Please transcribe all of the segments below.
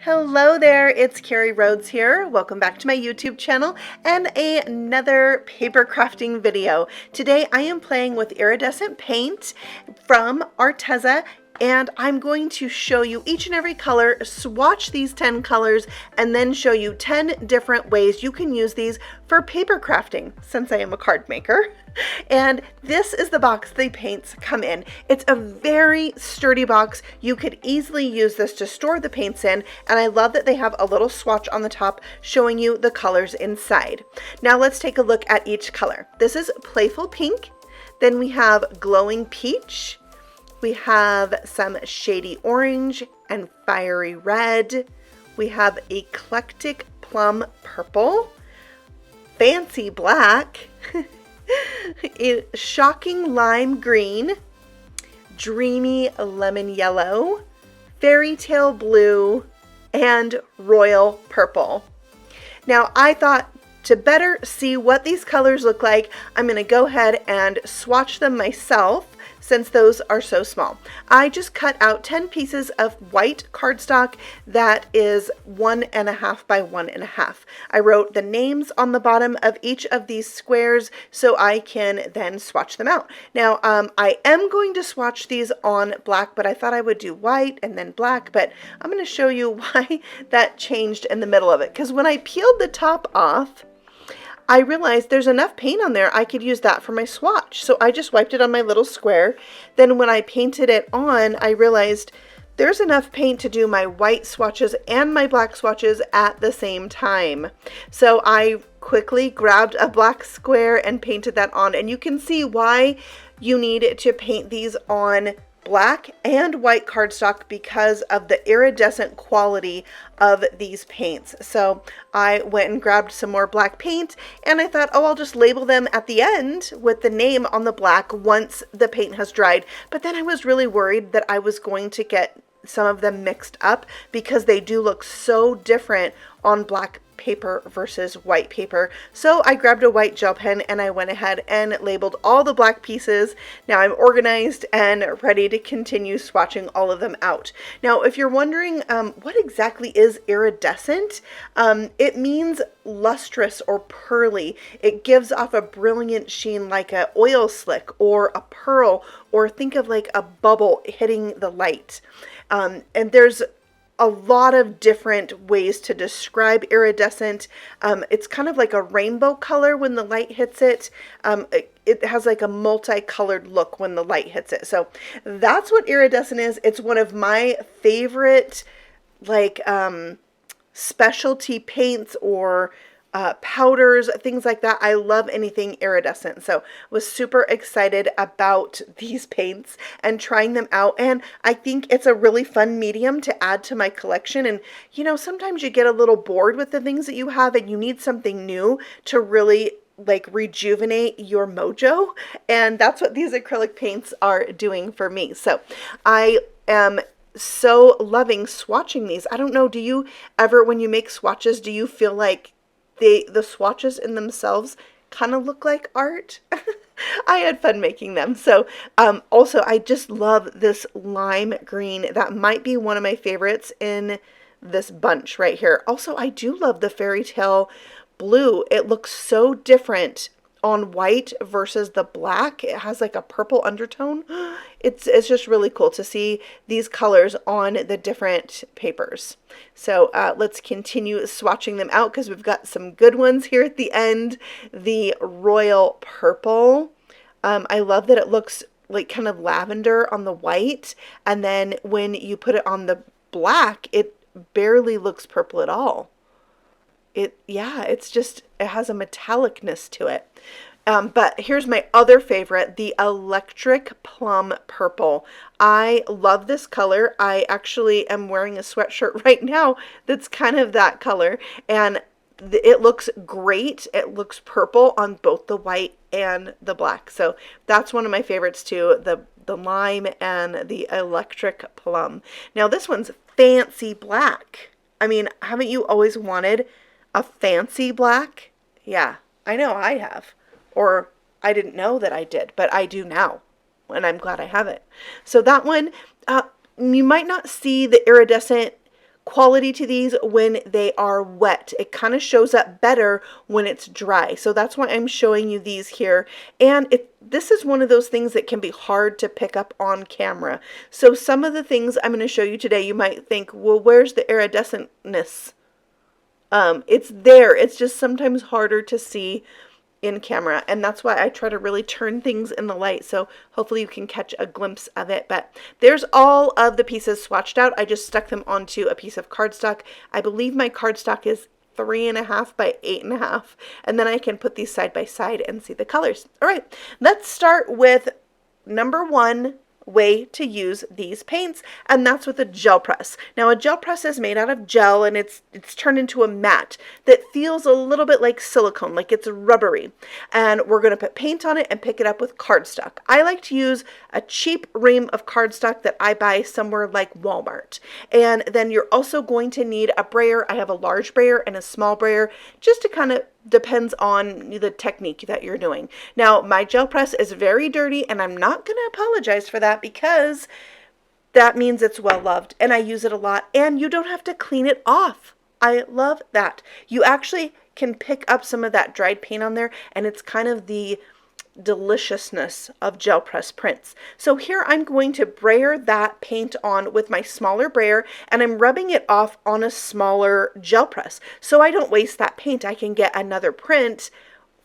Hello there, it's Carrie Rhodes here. Welcome back to my YouTube channel and another paper crafting video. Today I am playing with iridescent paint from Arteza, and I'm going to show you each and every color, swatch these 10 colors, and then show you 10 different ways you can use these for paper crafting, since I am a card maker. And this is the box the paints come in. It's a very sturdy box. You could easily use this to store the paints in, and I love that they have a little swatch on the top showing you the colors inside. Now let's take a look at each color. This is Playful Pink, then we have Glowing Peach, we have some Shady Orange and Fiery Red, we have Eclectic Plum Purple, Fancy Black, Shocking Lime Green, Dreamy Lemon Yellow, Fairy Tale Blue, and Royal Purple. Now I thought to better see what these colors look like, I'm going to go ahead and swatch them myself since those are so small. I just cut out 10 pieces of white cardstock that is 1.5 by 1.5. I wrote the names on the bottom of each of these squares so I can then swatch them out. Now I am going to swatch these on black, but I thought I would do white and then black, but I'm going to show you why that changed in the middle of it, because when I peeled the top off, I realized there's enough paint on there, I could use that for my swatch. So I just wiped it on my little square. Then when I painted it on, I realized there's enough paint to do my white swatches and my black swatches at the same time. So I quickly grabbed a black square and painted that on. And you can see why you need to paint these on black and white cardstock because of the iridescent quality of these paints. So I went and grabbed some more black paint, and I thought, oh, I'll just label them at the end with the name on the black once the paint has dried. But then I was really worried that I was going to get some of them mixed up because they do look so different on black paper versus white paper. So I grabbed a white gel pen and I went ahead and labeled all the black pieces. Now I'm organized and ready to continue swatching all of them out. Now if you're wondering what exactly is iridescent, it means lustrous or pearly. It gives off a brilliant sheen like an oil slick or a pearl, or think of like a bubble hitting the light. And there's a lot of different ways to describe iridescent. It's kind of like a rainbow color when the light hits it. It has like a multicolored look when the light hits it. So that's what iridescent is. It's one of my favorite like specialty paints or powders, things like that. I love anything iridescent. So was super excited about these paints and trying them out. And I think it's a really fun medium to add to my collection. And you know, sometimes you get a little bored with the things that you have and you need something new to really like rejuvenate your mojo. And that's what these acrylic paints are doing for me. So I am so loving swatching these. I don't know, do you ever, when you make swatches, do you feel like the swatches in themselves kind of look like art? I had fun making them. So also I just love this lime green. That might be one of my favorites in this bunch right here. Also, I do love the Fairy Tale Blue. It looks so different on white versus the black. It has like a purple undertone. It's just really cool to see these colors on the different papers. So let's continue swatching them out because we've got some good ones here at the end. The Royal Purple. I love that it looks like kind of lavender on the white, and then when you put it on the black, it barely looks purple at all. It's just, it has a metallicness to it. But here's my other favorite, the Electric Plum Purple. I love this color. I actually am wearing a sweatshirt right now that's kind of that color, and it looks great. It looks purple on both the white and the black. So that's one of my favorites too, the lime and the Electric Plum. Now this one's Fancy Black. I mean, haven't you always wanted a fancy black? Yeah, I know I have. Or I didn't know that I did, but I do now, and I'm glad I have it. So that one, you might not see the iridescent quality to these when they are wet. It kind of shows up better when it's dry. So that's why I'm showing you these here. And this is one of those things that can be hard to pick up on camera. So some of the things I'm going to show you today, you might think, well, where's the iridescentness? It's there. It's just sometimes harder to see in camera, and that's why I try to really turn things in the light, so hopefully you can catch a glimpse of it. But there's all of the pieces swatched out. I just stuck them onto a piece of cardstock. I believe my cardstock is 3.5 by 8.5, and then I can put these side by side and see the colors. All right, let's start with number 1 way to use these paints, and that's with a gel press. Now a gel press is made out of gel, and it's turned into a mat that feels a little bit like silicone, like it's rubbery, and we're going to put paint on it and pick it up with cardstock. I like to use a cheap ream of cardstock that I buy somewhere like Walmart, and then you're also going to need a brayer. I have a large brayer and a small brayer, just to kind of depends on the technique that you're doing. Now, my gel press is very dirty, and I'm not going to apologize for that, because that means it's well loved and I use it a lot, and you don't have to clean it off. I love that. You actually can pick up some of that dried paint on there, and it's kind of the deliciousness of gel press prints. So here I'm going to brayer that paint on with my smaller brayer, and I'm rubbing it off on a smaller gel press so I don't waste that paint. I can get another print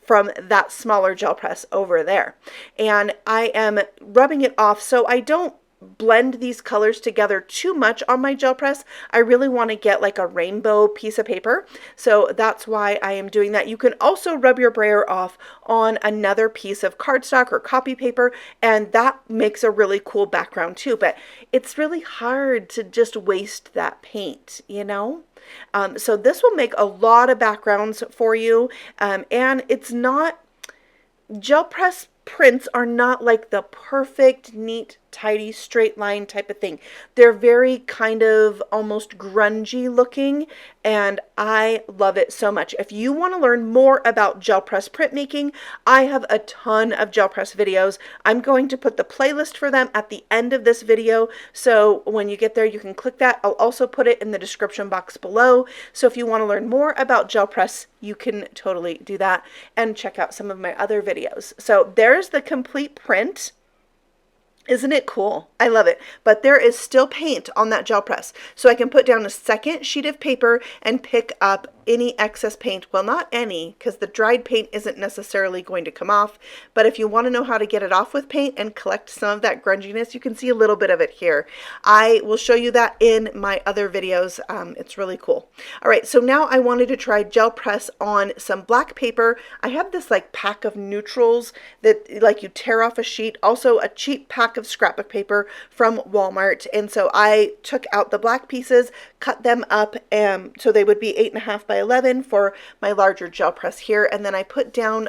from that smaller gel press over there, and I am rubbing it off so I don't blend these colors together too much on my gel press. I really want to get like a rainbow piece of paper, so that's why I am doing that. You can also rub your brayer off on another piece of cardstock or copy paper, and that makes a really cool background too, but it's really hard to just waste that paint, you know? So this will make a lot of backgrounds for you, and it's not, gel press prints are not like the perfect, neat, tidy, straight line type of thing. They're very kind of almost grungy looking, and I love it so much. If you want to learn more about gel press printmaking, I have a ton of gel press videos. I'm going to put the playlist for them at the end of this video, so when you get there you can click that. I'll also put it in the description box below, so if you want to learn more about gel press, you can totally do that and check out some of my other videos. So there's the complete print. Isn't it cool? I love it. But there is still paint on that gel press. So I can put down a second sheet of paper and pick up any excess paint. Well, not any, because the dried paint isn't necessarily going to come off. But if you want to know how to get it off with paint and collect some of that grunginess, you can see a little bit of it here. I will show you that in my other videos. It's really cool. All right, so now I wanted to try gel press on some black paper. I have this like pack of neutrals that like you tear off a sheet. Also a cheap pack of scrapbook paper from Walmart, and so I took out the black pieces, cut them up, so they would be 8.5 by 11 for my larger gel press here, and then I put down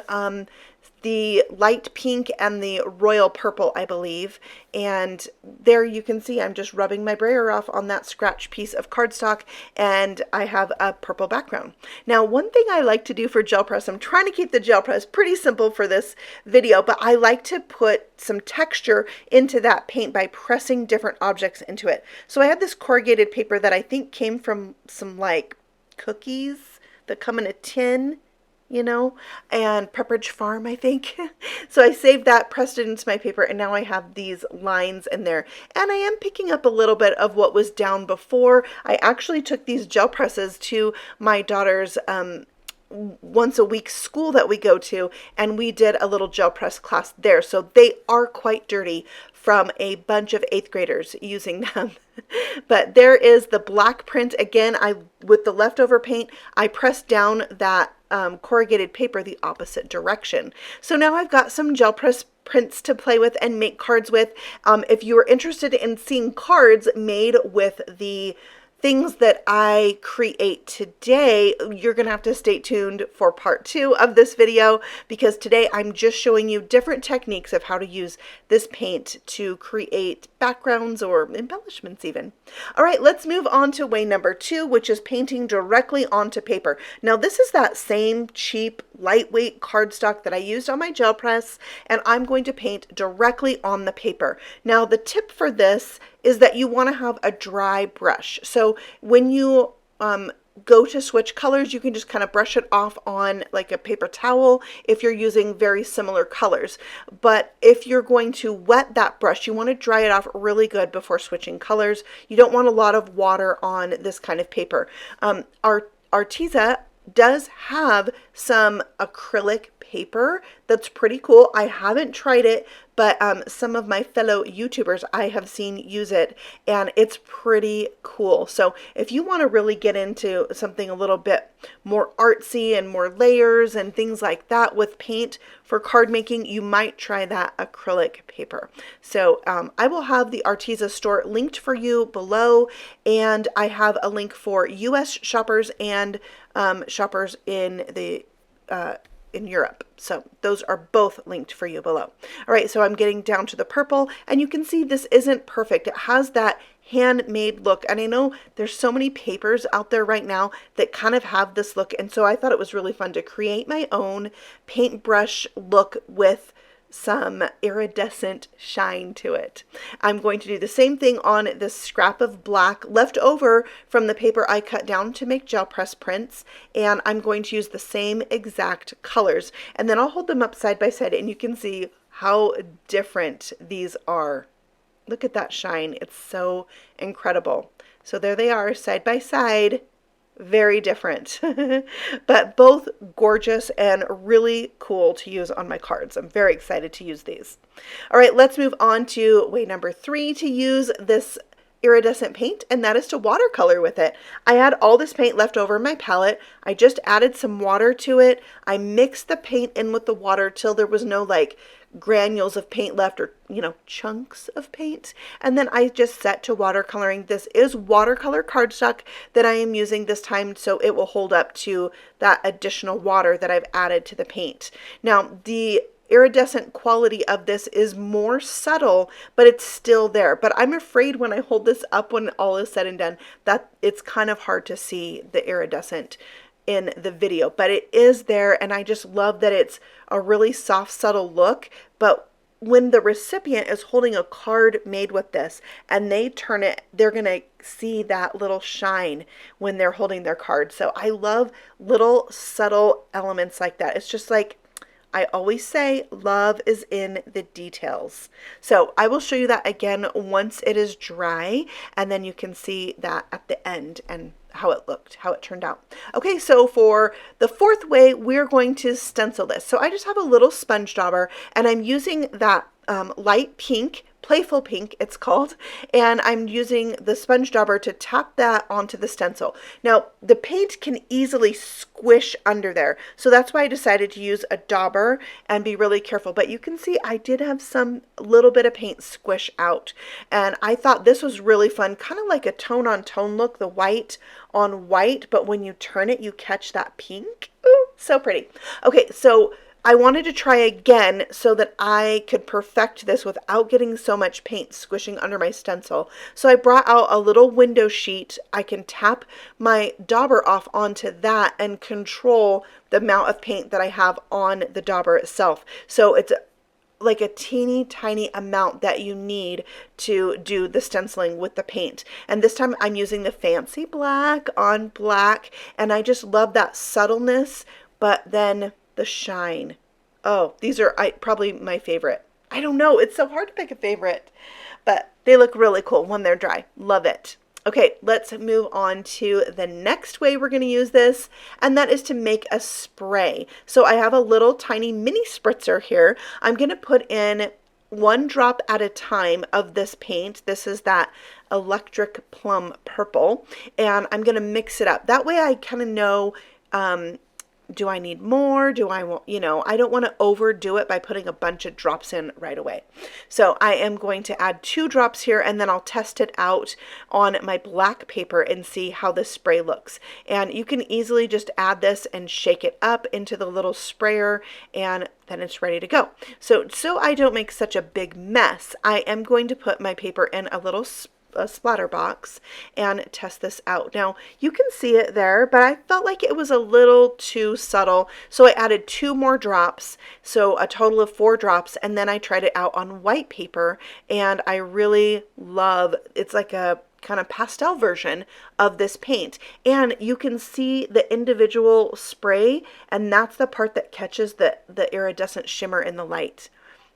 the light pink and the royal purple, I believe, and there you can see I'm just rubbing my brayer off on that scratch piece of cardstock, and I have a purple background. Now, one thing I like to do for gel press, I'm trying to keep the gel press pretty simple for this video, but I like to put some texture into that paint by pressing different objects into it. So I have this corrugated paper that I think came from some like cookies that come in a tin, you know, and Pepperidge Farm, I think. So I saved that, pressed it into my paper, and now I have these lines in there. And I am picking up a little bit of what was down before. I actually took these gel presses to my daughter's once a week school that we go to, and we did a little gel press class there. So they are quite dirty from a bunch of 8th graders using them. But there is the black print. Again, with the leftover paint, I pressed down that corrugated paper the opposite direction. So now I've got some gel press prints to play with and make cards with. If you are interested in seeing cards made with the things that I create today, you're gonna have to stay tuned for part 2 of this video, because today I'm just showing you different techniques of how to use this paint to create backgrounds or embellishments even. All right, let's move on to way number 2, which is painting directly onto paper. Now this is that same cheap, lightweight cardstock that I used on my gel press, and I'm going to paint directly on the paper. Now the tip for this is that you want to have a dry brush. So when you go to switch colors, you can just kind of brush it off on like a paper towel if you're using very similar colors. But if you're going to wet that brush, you want to dry it off really good before switching colors. You don't want a lot of water on this kind of paper. Arteza does have some acrylic paper that's pretty cool. I haven't tried it, but some of my fellow YouTubers I have seen use it, and it's pretty cool. So if you want to really get into something a little bit more artsy and more layers and things like that with paint for card making, you might try that acrylic paper. So I will have the Arteza store linked for you below, and I have a link for US shoppers and shoppers in the in Europe. So those are both linked for you below. All right, so I'm getting down to the purple, and you can see this isn't perfect. It has that handmade look, and I know there's so many papers out there right now that kind of have this look, and so I thought it was really fun to create my own paintbrush look with some iridescent shine to it. I'm going to do the same thing on this scrap of black left over from the paper I cut down to make gel press prints, and I'm going to use the same exact colors, and then I'll hold them up side by side and you can see how different these are. Look at that shine. It's so incredible. So there they are side by side. Very different, but both gorgeous and really cool to use on my cards. I'm very excited to use these. All right, let's move on to way number 3 to use this iridescent paint, and that is to watercolor with it. I had all this paint left over in my palette. I just added some water to it. I mixed the paint in with the water till there was no like granules of paint left, or chunks of paint, and then I just set to watercoloring. This is watercolor cardstock that I am using this time, so it will hold up to that additional water that I've added to the paint. Now the iridescent quality of this is more subtle, but it's still there. But I'm afraid when I hold this up, when all is said and done, that it's kind of hard to see the iridescent in the video, but it is there, and I just love that it's a really soft, subtle look. But when the recipient is holding a card made with this and they turn it, they're gonna see that little shine when they're holding their card. So I love little subtle elements like that. It's just like I always say, love is in the details. So I will show you that again once it is dry, and then you can see that at the end and how it looked, how it turned out. Okay, so for the 4th way, we're going to stencil this. So I just have a little sponge dauber, and I'm using that light pink, playful pink it's called, and I'm using the sponge dauber to tap that onto the stencil. Now the paint can easily squish under there, so that's why I decided to use a dauber and be really careful. But you can see I did have some little bit of paint squish out, and I thought this was really fun, kind of like a tone on tone look, the white on white, but when you turn it you catch that pink. Ooh, so pretty. Okay, so I wanted to try again so that I could perfect this without getting so much paint squishing under my stencil. So I brought out a little window sheet. I can tap my dauber off onto that and control the amount of paint that I have on the dauber itself. So it's like a teeny tiny amount that you need to do the stenciling with the paint. And this time I'm using the fancy black on black, and I just love that subtleness, but then the shine. Oh, these are probably my favorite. I don't know, it's so hard to pick a favorite, but they look really cool when they're dry. Love it. Okay, let's move on to the next way we're going to use this, and that is to make a spray. So I have a little tiny mini spritzer here. I'm going to put in 1 drop at a time of this paint. This is that electric plum purple, and I'm going to mix it up. That way I kind of know, do I need more? Do I want, I don't want to overdo it by putting a bunch of drops in right away. So I am going to add 2 drops here, and then I'll test it out on my black paper and see how this spray looks. And you can easily just add this and shake it up into the little sprayer, and then it's ready to go. So I don't make such a big mess, I am going to put my paper in a little a splatter box and test this out. Now you can see it there, but I felt like it was a little too subtle, so I added 2 more drops, so a total of 4 drops, and then I tried it out on white paper, and I really love, it's like a kind of pastel version of this paint, and you can see the individual spray, and that's the part that catches the iridescent shimmer in the light.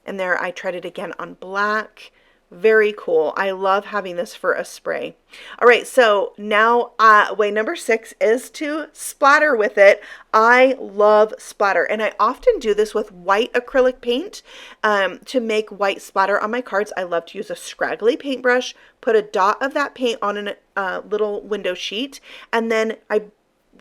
And there I tried it again on black. Very cool. I love having this for a spray. All right, so now way number 6 is to splatter with it. I love splatter, and I often do this with white acrylic paint to make white splatter on my cards. I love to use a scraggly paintbrush, put a dot of that paint on a little window sheet, and then I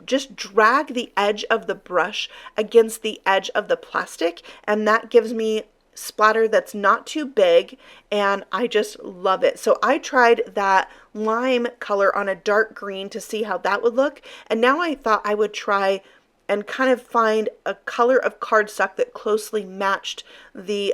just drag the edge of the brush against the edge of the plastic, and that gives me splatter that's not too big, and I just love it. So I tried that lime color on a dark green to see how that would look, and now I thought I would try and kind of find a color of cardstock that closely matched the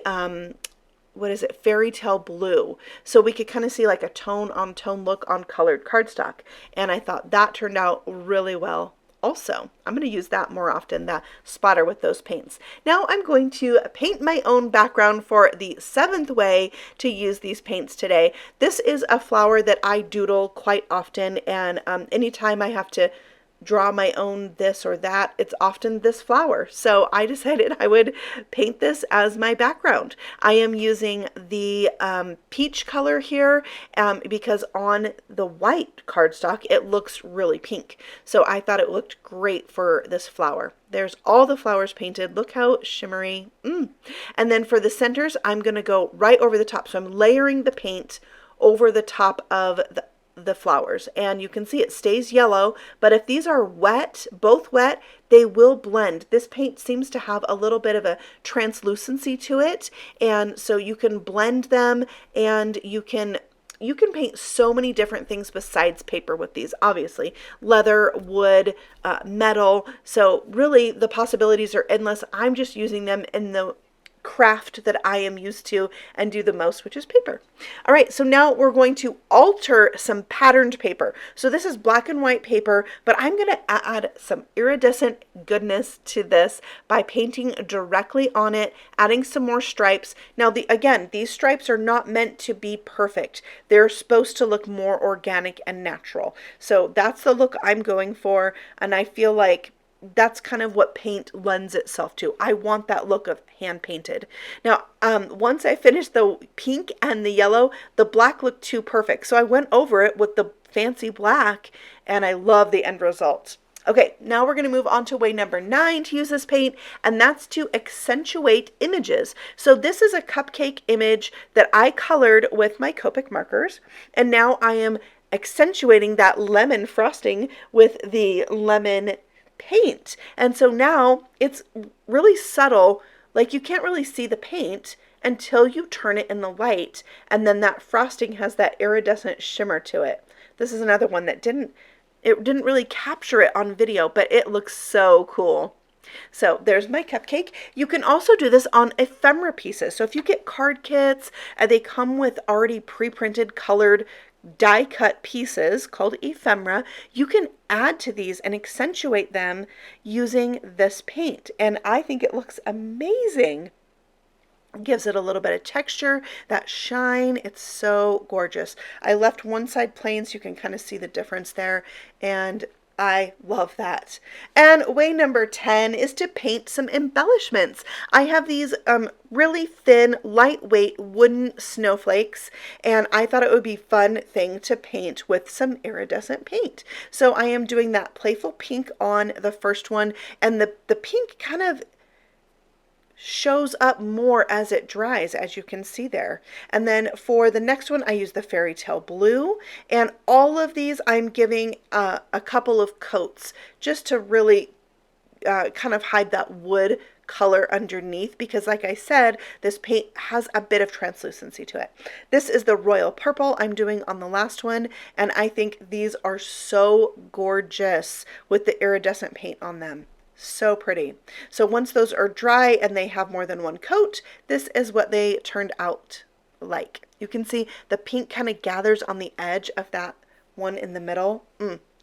what is it, fairy tale blue, so we could kind of see like a tone on tone look on colored cardstock, and I thought that turned out really well. Also, I'm going to use that more often, that splatter with those paints. Now I'm going to paint my own background for the 7th way to use these paints today. This is a flower that I doodle quite often, and anytime I have to draw my own this or that, it's often this flower. So I decided I would paint this as my background. I am using the peach color here because on the white cardstock it looks really pink. So I thought it looked great for this flower. There's all the flowers painted. Look how shimmery. And then for the centers, I'm going to go right over the top. So I'm layering the paint over the top of the flowers, and you can see it stays yellow, but if these are wet, both wet, they will blend. This paint seems to have a little bit of a translucency to it, and so you can blend them, and you can paint so many different things besides paper with these. Obviously leather, wood, metal, so really the possibilities are endless. I'm just using them in the craft that I am used to and do the most, which is paper. All right, so now we're going to alter some patterned paper. So this is black and white paper, but I'm going to add some iridescent goodness to this by painting directly on it, adding some more stripes. Now, again, these stripes are not meant to be perfect. They're supposed to look more organic and natural. So that's the look I'm going for, and I feel like that's kind of what paint lends itself to. I want that look of hand painted. Now, once I finished the pink and the yellow, the black looked too perfect. So I went over it with the fancy black, and I love the end result. Okay, now we're going to move on to way number 9 to use this paint, and that's to accentuate images. So this is a cupcake image that I colored with my Copic markers, and now I am accentuating that lemon frosting with the lemon paint. And so now it's really subtle, like you can't really see the paint until you turn it in the light, and then that frosting has that iridescent shimmer to it. This is another one that didn't really capture it on video, but it looks so cool. So there's my cupcake. You can also do this on ephemera pieces. So if you get card kits, they come with already pre-printed colored die cut pieces called ephemera. You can add to these and accentuate them using this paint, and I think it looks amazing. It gives it a little bit of texture, that shine. It's so gorgeous. I left one side plain so you can kind of see the difference there, and I love that. And way number 10 is to paint some embellishments. I have these really thin, lightweight wooden snowflakes, and I thought it would be a fun thing to paint with some iridescent paint. So I am doing that playful pink on the first one, and the pink kind of shows up more as it dries, as you can see there. And then for the next one, I use the fairy tale blue, and all of these I'm giving a couple of coats just to really kind of hide that wood color underneath, because like I said, this paint has a bit of translucency to it. This is the royal purple I'm doing on the last one, and I think these are so gorgeous with the iridescent paint on them. So pretty. So once those are dry and they have more than one coat, this is what they turned out like. You can see the pink kind of gathers on the edge of that one in the middle.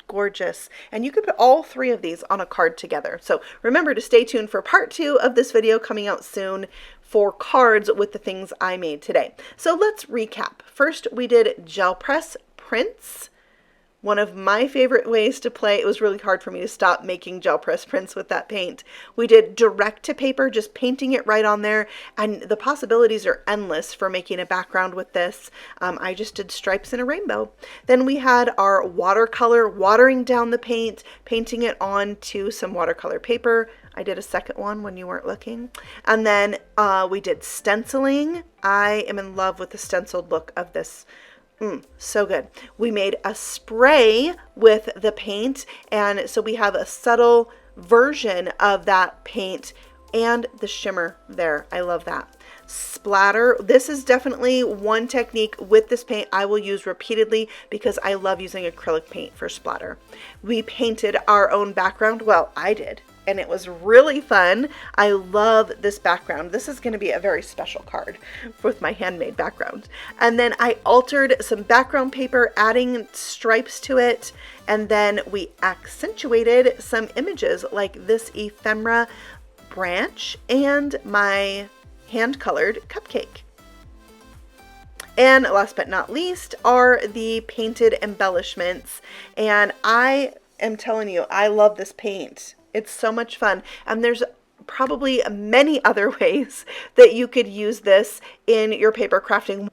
Gorgeous. And you could put all 3 of these on a card together. So remember to stay tuned for part 2 of this video coming out soon for cards with the things I made today. So let's recap. First, we did gel press prints. One of my favorite ways to play. It was really hard for me to stop making gel press prints with that paint. We did direct to paper, just painting it right on there, and the possibilities are endless for making a background with this. I just did stripes and a rainbow. Then we had our watercolor, watering down the paint, painting it onto some watercolor paper. I did a second one when you weren't looking. And then we did stenciling. I am in love with the stenciled look of this. So good. We made a spray with the paint, and so we have a subtle version of that paint and the shimmer there. I love that. Splatter. This is definitely one technique with this paint I will use repeatedly because I love using acrylic paint for splatter. We painted our own background. Well, I did. And it was really fun. I love this background. This is going to be a very special card with my handmade background. And then I altered some background paper, adding stripes to it. And then we accentuated some images like this ephemera branch and my hand-colored cupcake. And last but not least are the painted embellishments. And I am telling you, I love this paint. It's so much fun, and there's probably many other ways that you could use this in your paper crafting.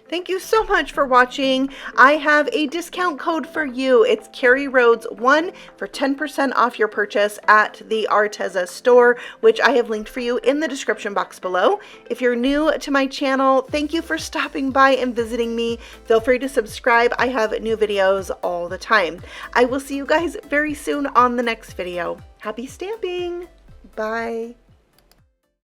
Thank you so much for watching. I have a discount code for you. It's Carrie Rhodes 1 for 10% off your purchase at the Arteza store, which I have linked for you in the description box below. If you're new to my channel, thank you for stopping by and visiting me. Feel free to subscribe. I have new videos all the time. I will see you guys very soon on the next video. Happy stamping! Bye!